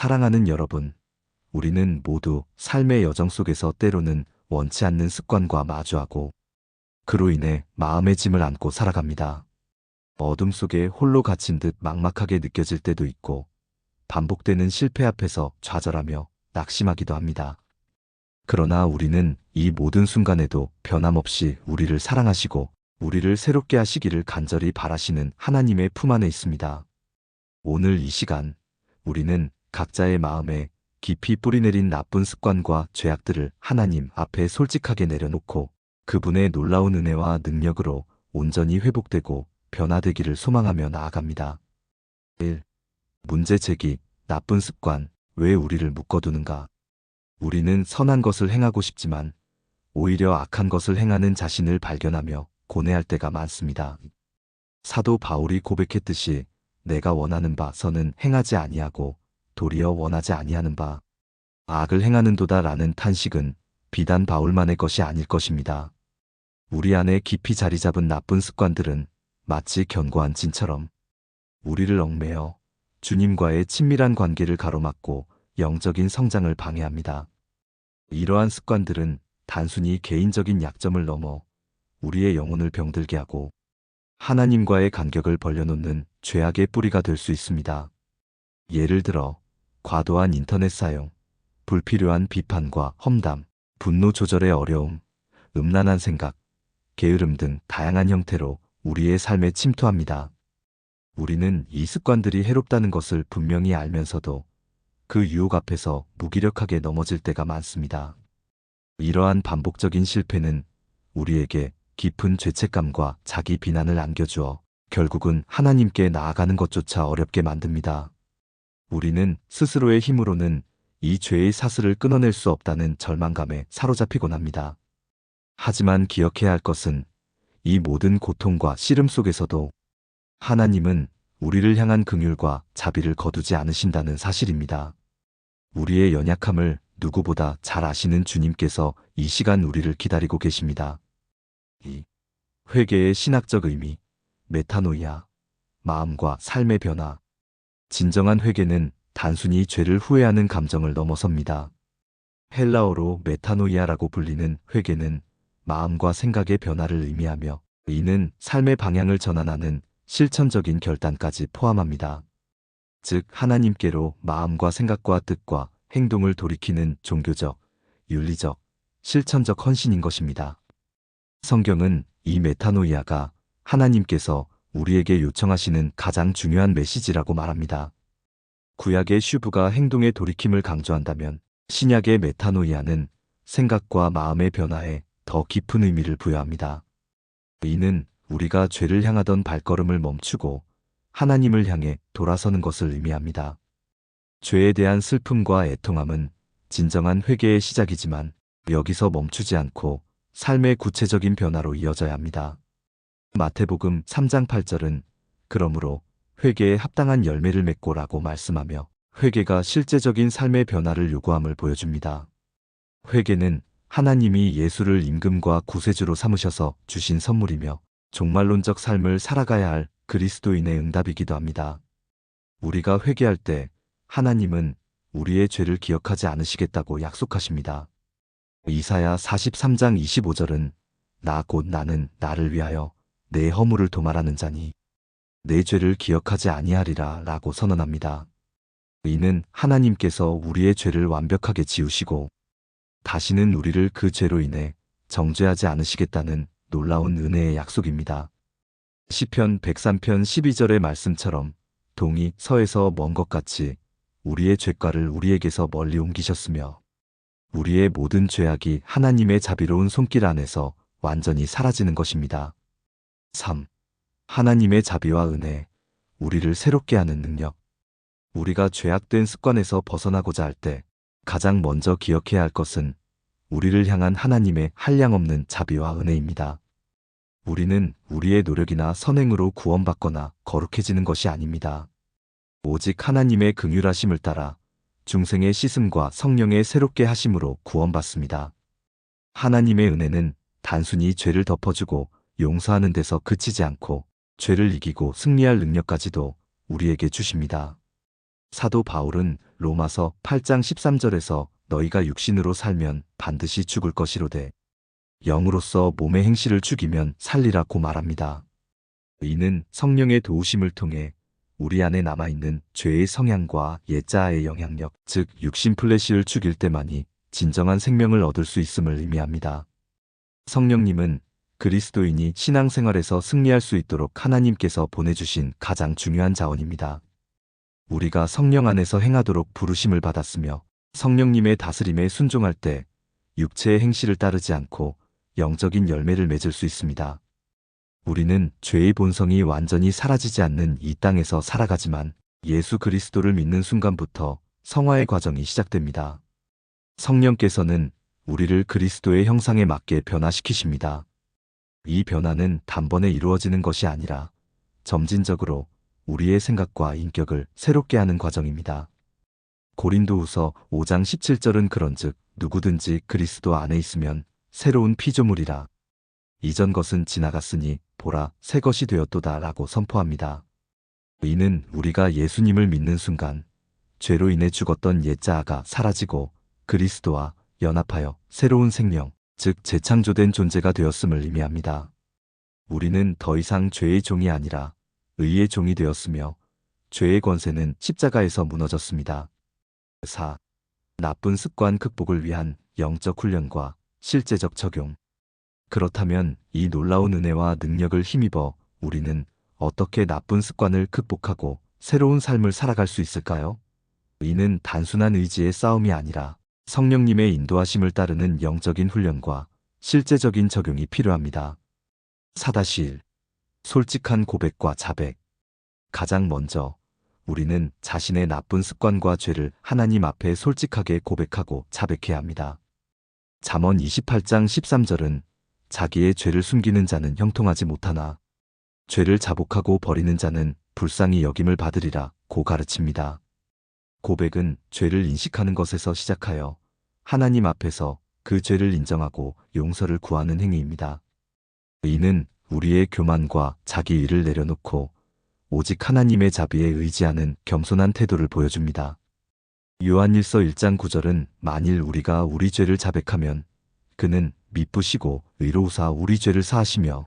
사랑하는 여러분, 우리는 모두 삶의 여정 속에서 때로는 원치 않는 습관과 마주하고 그로 인해 마음의 짐을 안고 살아갑니다. 어둠 속에 홀로 갇힌 듯 막막하게 느껴질 때도 있고 반복되는 실패 앞에서 좌절하며 낙심하기도 합니다. 그러나 우리는 이 모든 순간에도 변함없이 우리를 사랑하시고 우리를 새롭게 하시기를 간절히 바라시는 하나님의 품 안에 있습니다. 오늘 이 시간 우리는 각자의 마음에 깊이 뿌리내린 나쁜 습관과 죄악들을 하나님 앞에 솔직하게 내려놓고 그분의 놀라운 은혜와 능력으로 온전히 회복되고 변화되기를 소망하며 나아갑니다. 1. 문제 제기, 나쁜 습관, 왜 우리를 묶어두는가? 우리는 선한 것을 행하고 싶지만 오히려 악한 것을 행하는 자신을 발견하며 고뇌할 때가 많습니다. 사도 바울이 고백했듯이 내가 원하는 바 선은 행하지 아니하고 도리어 원하지 아니하는 바 악을 행하는도다 라는 탄식은 비단 바울만의 것이 아닐 것입니다. 우리 안에 깊이 자리 잡은 나쁜 습관들은 마치 견고한 진처럼 우리를 얽매여 주님과의 친밀한 관계를 가로막고 영적인 성장을 방해합니다. 이러한 습관들은 단순히 개인적인 약점을 넘어 우리의 영혼을 병들게 하고 하나님과의 간격을 벌려놓는 죄악의 뿌리가 될 수 있습니다. 예를 들어 과도한 인터넷 사용, 불필요한 비판과 험담, 분노 조절의 어려움, 음란한 생각, 게으름 등 다양한 형태로 우리의 삶에 침투합니다. 우리는 이 습관들이 해롭다는 것을 분명히 알면서도 그 유혹 앞에서 무기력하게 넘어질 때가 많습니다. 이러한 반복적인 실패는 우리에게 깊은 죄책감과 자기 비난을 안겨주어 결국은 하나님께 나아가는 것조차 어렵게 만듭니다. 우리는 스스로의 힘으로는 이 죄의 사슬을 끊어낼 수 없다는 절망감에 사로잡히곤 합니다. 하지만 기억해야 할 것은 이 모든 고통과 씨름 속에서도 하나님은 우리를 향한 긍휼과 자비를 거두지 않으신다는 사실입니다. 우리의 연약함을 누구보다 잘 아시는 주님께서 이 시간 우리를 기다리고 계십니다. 이 회개의 신학적 의미, 메타노이아, 마음과 삶의 변화. 진정한 회개는 단순히 죄를 후회하는 감정을 넘어섭니다. 헬라어로 메타노이아라고 불리는 회개는 마음과 생각의 변화를 의미하며 이는 삶의 방향을 전환하는 실천적인 결단까지 포함합니다. 즉 하나님께로 마음과 생각과 뜻과 행동을 돌이키는 종교적, 윤리적, 실천적 헌신인 것입니다. 성경은 이 메타노이아가 하나님께서 우리에게 요청하시는 가장 중요한 메시지라고 말합니다. 구약의 슈브가 행동의 돌이킴을 강조한다면 신약의 메타노이아는 생각과 마음의 변화에 더 깊은 의미를 부여합니다. 이는 우리가 죄를 향하던 발걸음을 멈추고 하나님을 향해 돌아서는 것을 의미합니다. 죄에 대한 슬픔과 애통함은 진정한 회개의 시작이지만 여기서 멈추지 않고 삶의 구체적인 변화로 이어져야 합니다. 마태복음 3장 8절은 그러므로 회개에 합당한 열매를 맺고라고 말씀하며 회개가 실제적인 삶의 변화를 요구함을 보여줍니다. 회개는 하나님이 예수를 임금과 구세주로 삼으셔서 주신 선물이며 종말론적 삶을 살아가야 할 그리스도인의 응답이기도 합니다. 우리가 회개할 때 하나님은 우리의 죄를 기억하지 않으시겠다고 약속하십니다. 이사야 43장 25절은 나 곧 나는 나를 위하여 내 허물을 도말하는 자니 내 죄를 기억하지 아니하리라 라고 선언합니다. 이는 하나님께서 우리의 죄를 완벽하게 지우시고 다시는 우리를 그 죄로 인해 정죄하지 않으시겠다는 놀라운 은혜의 약속입니다. 시편 103편 12절의 말씀처럼 동이 서에서 먼 것 같이 우리의 죄과를 우리에게서 멀리 옮기셨으며 우리의 모든 죄악이 하나님의 자비로운 손길 안에서 완전히 사라지는 것입니다. 3. 하나님의 자비와 은혜, 우리를 새롭게 하는 능력. 우리가 죄악된 습관에서 벗어나고자 할 때 가장 먼저 기억해야 할 것은 우리를 향한 하나님의 한량없는 자비와 은혜입니다. 우리는 우리의 노력이나 선행으로 구원받거나 거룩해지는 것이 아닙니다. 오직 하나님의 긍휼하심을 따라 중생의 씻음과 성령의 새롭게 하심으로 구원받습니다. 하나님의 은혜는 단순히 죄를 덮어주고 용서하는 데서 그치지 않고 죄를 이기고 승리할 능력까지도 우리에게 주십니다. 사도 바울은 로마서 8장 13절에서 너희가 육신으로 살면 반드시 죽을 것이로되 영으로서 몸의 행실을 죽이면 살리라고 말합니다. 이는 성령의 도우심을 통해 우리 안에 남아있는 죄의 성향과 옛자아의 영향력, 즉 육신 플래시를 죽일 때만이 진정한 생명을 얻을 수 있음을 의미합니다. 성령님은 그리스도인이 신앙생활에서 승리할 수 있도록 하나님께서 보내주신 가장 중요한 자원입니다. 우리가 성령 안에서 행하도록 부르심을 받았으며 성령님의 다스림에 순종할 때 육체의 행실을 따르지 않고 영적인 열매를 맺을 수 있습니다. 우리는 죄의 본성이 완전히 사라지지 않는 이 땅에서 살아가지만 예수 그리스도를 믿는 순간부터 성화의 과정이 시작됩니다. 성령께서는 우리를 그리스도의 형상에 맞게 변화시키십니다. 이 변화는 단번에 이루어지는 것이 아니라 점진적으로 우리의 생각과 인격을 새롭게 하는 과정입니다. 고린도후서 5장 17절은 그런즉 누구든지 그리스도 안에 있으면 새로운 피조물이라. 이전 것은 지나갔으니 보라 새 것이 되었도다 라고 선포합니다. 이는 우리가 예수님을 믿는 순간 죄로 인해 죽었던 옛자아가 사라지고 그리스도와 연합하여 새로운 생명, 즉 재창조된 존재가 되었음을 의미합니다. 우리는 더 이상 죄의 종이 아니라 의의 종이 되었으며 죄의 권세는 십자가에서 무너졌습니다. 4. 나쁜 습관 극복을 위한 영적 훈련과 실제적 적용. 그렇다면 이 놀라운 은혜와 능력을 힘입어 우리는 어떻게 나쁜 습관을 극복하고 새로운 삶을 살아갈 수 있을까요? 이는 단순한 의지의 싸움이 아니라 성령님의 인도하심을 따르는 영적인 훈련과 실제적인 적용이 필요합니다. 4-1. 솔직한 고백과 자백. 가장 먼저 우리는 자신의 나쁜 습관과 죄를 하나님 앞에 솔직하게 고백하고 자백해야 합니다. 잠언 28장 13절은 자기의 죄를 숨기는 자는 형통하지 못하나 죄를 자복하고 버리는 자는 불쌍히 여김을 받으리라 고 가르칩니다. 고백은 죄를 인식하는 것에서 시작하여 하나님 앞에서 그 죄를 인정하고 용서를 구하는 행위입니다. 이는 우리의 교만과 자기 의를 내려놓고 오직 하나님의 자비에 의지하는 겸손한 태도를 보여줍니다. 요한일서 1장 9절은 만일 우리가 우리 죄를 자백하면 그는 미쁘시고 의로우사 우리 죄를 사하시며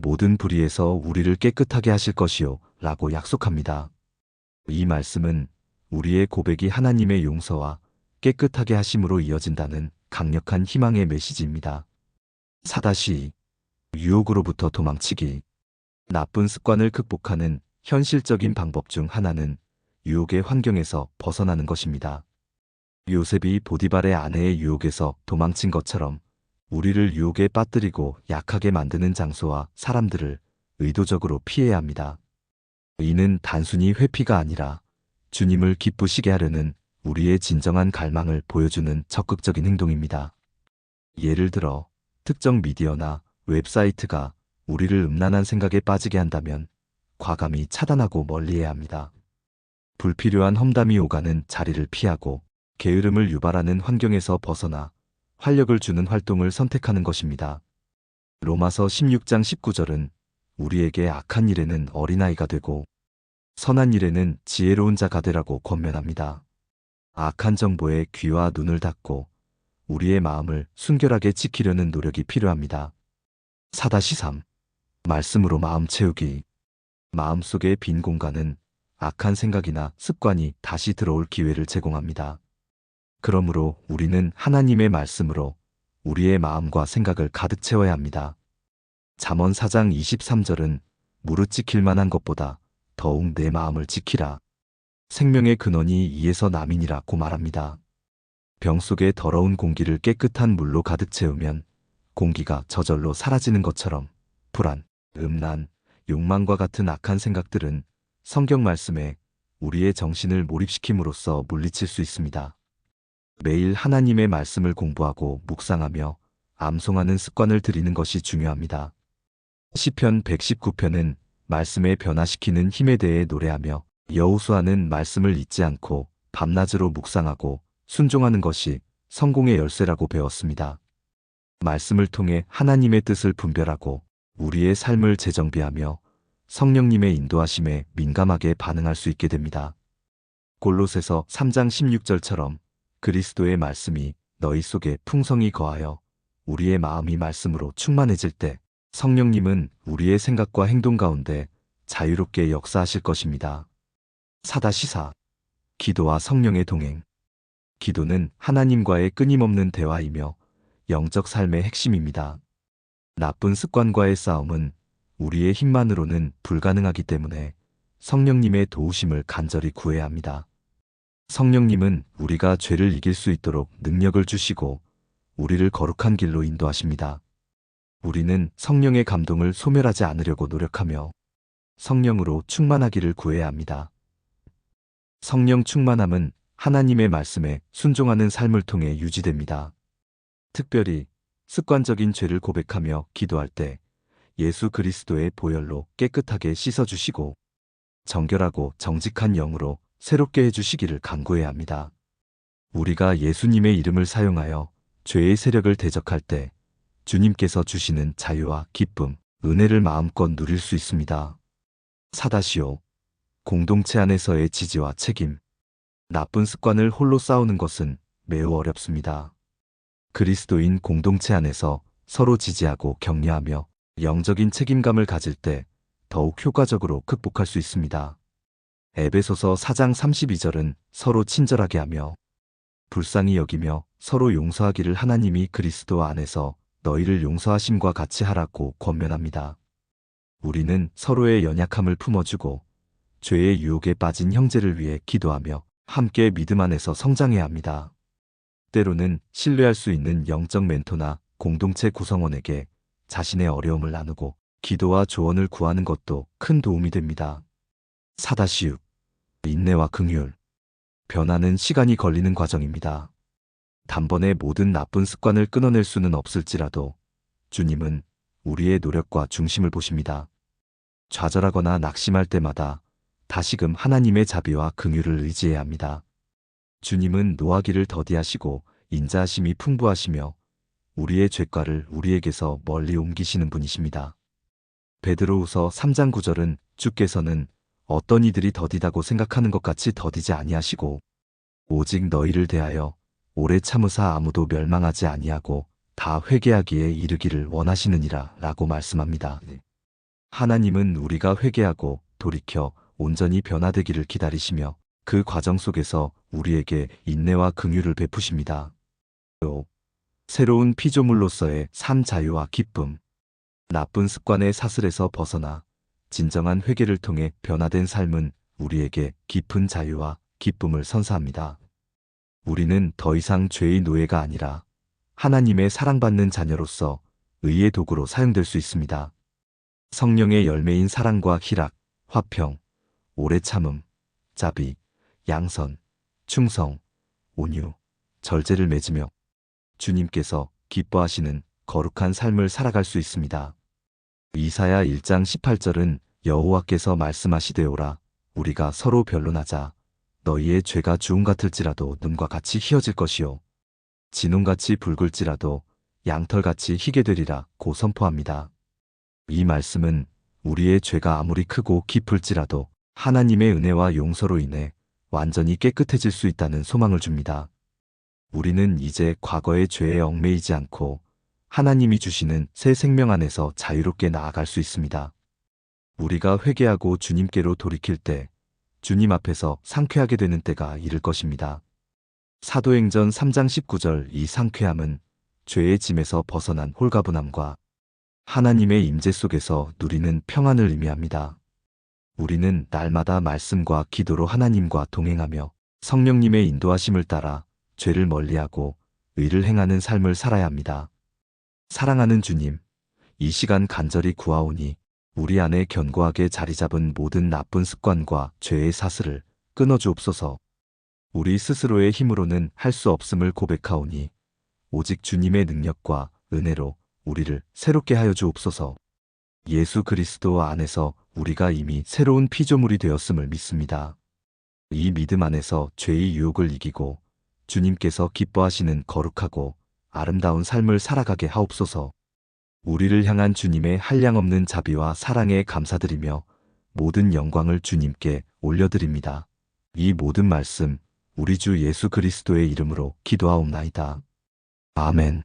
모든 불의에서 우리를 깨끗하게 하실 것이요 라고 약속합니다. 이 말씀은 우리의 고백이 하나님의 용서와 깨끗하게 하심으로 이어진다는 강력한 희망의 메시지입니다. 4-2. 유혹으로부터 도망치기. 나쁜 습관을 극복하는 현실적인 방법 중 하나는 유혹의 환경에서 벗어나는 것입니다. 요셉이 보디발의 아내의 유혹에서 도망친 것처럼 우리를 유혹에 빠뜨리고 약하게 만드는 장소와 사람들을 의도적으로 피해야 합니다. 이는 단순히 회피가 아니라 주님을 기쁘시게 하려는 우리의 진정한 갈망을 보여주는 적극적인 행동입니다. 예를 들어 특정 미디어나 웹사이트가 우리를 음란한 생각에 빠지게 한다면 과감히 차단하고 멀리해야 합니다. 불필요한 험담이 오가는 자리를 피하고 게으름을 유발하는 환경에서 벗어나 활력을 주는 활동을 선택하는 것입니다. 로마서 16장 19절은 우리에게 악한 일에는 어린아이가 되고 선한 일에는 지혜로운 자가 되라고 권면합니다. 악한 정보에 귀와 눈을 닫고 우리의 마음을 순결하게 지키려는 노력이 필요합니다. 4-3. 말씀으로 마음 채우기. 마음속의 빈 공간은 악한 생각이나 습관이 다시 들어올 기회를 제공합니다. 그러므로 우리는 하나님의 말씀으로 우리의 마음과 생각을 가득 채워야 합니다. 잠언 4장 23절은 무릇 지킬 만한 것보다 더욱 내 마음을 지키라. 생명의 근원이 이에서 남이니라고 말합니다. 병 속의 더러운 공기를 깨끗한 물로 가득 채우면 공기가 저절로 사라지는 것처럼 불안, 음란, 욕망과 같은 악한 생각들은 성경 말씀에 우리의 정신을 몰입시킴으로써 물리칠 수 있습니다. 매일 하나님의 말씀을 공부하고 묵상하며 암송하는 습관을 들이는 것이 중요합니다. 시편 119편은 말씀에 변화시키는 힘에 대해 노래하며 여호수아는 말씀을 잊지 않고 밤낮으로 묵상하고 순종하는 것이 성공의 열쇠라고 배웠습니다. 말씀을 통해 하나님의 뜻을 분별하고 우리의 삶을 재정비하며 성령님의 인도하심에 민감하게 반응할 수 있게 됩니다. 골로새서 3장 16절처럼 그리스도의 말씀이 너희 속에 풍성히 거하여 우리의 마음이 말씀으로 충만해질 때 성령님은 우리의 생각과 행동 가운데 자유롭게 역사하실 것입니다. 4-4. 기도와 성령의 동행. 기도는 하나님과의 끊임없는 대화이며 영적 삶의 핵심입니다. 나쁜 습관과의 싸움은 우리의 힘만으로는 불가능하기 때문에 성령님의 도우심을 간절히 구해야 합니다. 성령님은 우리가 죄를 이길 수 있도록 능력을 주시고 우리를 거룩한 길로 인도하십니다. 우리는 성령의 감동을 소멸하지 않으려고 노력하며 성령으로 충만하기를 구해야 합니다. 성령 충만함은 하나님의 말씀에 순종하는 삶을 통해 유지됩니다. 특별히 습관적인 죄를 고백하며 기도할 때 예수 그리스도의 보혈로 깨끗하게 씻어주시고 정결하고 정직한 영으로 새롭게 해주시기를 간구해야 합니다. 우리가 예수님의 이름을 사용하여 죄의 세력을 대적할 때 주님께서 주시는 자유와 기쁨, 은혜를 마음껏 누릴 수 있습니다. 4-5. 공동체 안에서의 지지와 책임. 나쁜 습관을 홀로 싸우는 것은 매우 어렵습니다. 그리스도인 공동체 안에서 서로 지지하고 격려하며 영적인 책임감을 가질 때 더욱 효과적으로 극복할 수 있습니다. 에베소서 4장 32절은 서로 친절하게 하며 불쌍히 여기며 서로 용서하기를 하나님이 그리스도 안에서 너희를 용서하심과 같이 하라고 권면합니다. 우리는 서로의 연약함을 품어주고 죄의 유혹에 빠진 형제를 위해 기도하며 함께 믿음 안에서 성장해야 합니다. 때로는 신뢰할 수 있는 영적 멘토나 공동체 구성원에게 자신의 어려움을 나누고 기도와 조언을 구하는 것도 큰 도움이 됩니다. 4-6. 인내와 긍휼. 변화는 시간이 걸리는 과정입니다. 단번에 모든 나쁜 습관을 끊어낼 수는 없을지라도 주님은 우리의 노력과 중심을 보십니다. 좌절하거나 낙심할 때마다 다시금 하나님의 자비와 긍휼을 의지해야 합니다. 주님은 노하기를 더디하시고 인자하심이 풍부하시며 우리의 죄과를 우리에게서 멀리 옮기시는 분이십니다. 베드로후서 3장 9절은 주께서는 어떤 이들이 더디다고 생각하는 것 같이 더디지 아니하시고 오직 너희를 대하여 오래 참으사 아무도 멸망하지 아니하고 다 회개하기에 이르기를 원하시느니라 라고 말씀합니다. 하나님은 우리가 회개하고 돌이켜 온전히 변화되기를 기다리시며 그 과정 속에서 우리에게 인내와 긍휼을 베푸십니다. 새로운 피조물로서의 삶 자유와 기쁨. 나쁜 습관의 사슬에서 벗어나 진정한 회개를 통해 변화된 삶은 우리에게 깊은 자유와 기쁨을 선사합니다. 우리는 더 이상 죄의 노예가 아니라 하나님의 사랑받는 자녀로서 의의 도구로 사용될 수 있습니다. 성령의 열매인 사랑과 희락, 화평, 오래 참음, 자비, 양선, 충성, 온유, 절제를 맺으며 주님께서 기뻐하시는 거룩한 삶을 살아갈 수 있습니다. 이사야 1장 18절은 여호와께서 말씀하시되오라 우리가 서로 변론하자 너희의 죄가 주홍 같을지라도 눈과 같이 희어질 것이요 진홍같이 붉을지라도 양털같이 희게 되리라 고 선포합니다. 이 말씀은 우리의 죄가 아무리 크고 깊을지라도 하나님의 은혜와 용서로 인해 완전히 깨끗해질 수 있다는 소망을 줍니다. 우리는 이제 과거의 죄에 얽매이지 않고 하나님이 주시는 새 생명 안에서 자유롭게 나아갈 수 있습니다. 우리가 회개하고 주님께로 돌이킬 때 주님 앞에서 상쾌하게 되는 때가 이를 것입니다. 사도행전 3장 19절 이 상쾌함은 죄의 짐에서 벗어난 홀가분함과 하나님의 임재 속에서 누리는 평안을 의미합니다. 우리는 날마다 말씀과 기도로 하나님과 동행하며 성령님의 인도하심을 따라 죄를 멀리하고 의를 행하는 삶을 살아야 합니다. 사랑하는 주님, 이 시간 간절히 구하오니 우리 안에 견고하게 자리 잡은 모든 나쁜 습관과 죄의 사슬을 끊어주옵소서. 우리 스스로의 힘으로는 할 수 없음을 고백하오니 오직 주님의 능력과 은혜로 우리를 새롭게 하여 주옵소서. 예수 그리스도 안에서 우리가 이미 새로운 피조물이 되었음을 믿습니다. 이 믿음 안에서 죄의 유혹을 이기고 주님께서 기뻐하시는 거룩하고 아름다운 삶을 살아가게 하옵소서. 우리를 향한 주님의 한량없는 자비와 사랑에 감사드리며 모든 영광을 주님께 올려드립니다. 이 모든 말씀 우리 주 예수 그리스도의 이름으로 기도하옵나이다. 아멘.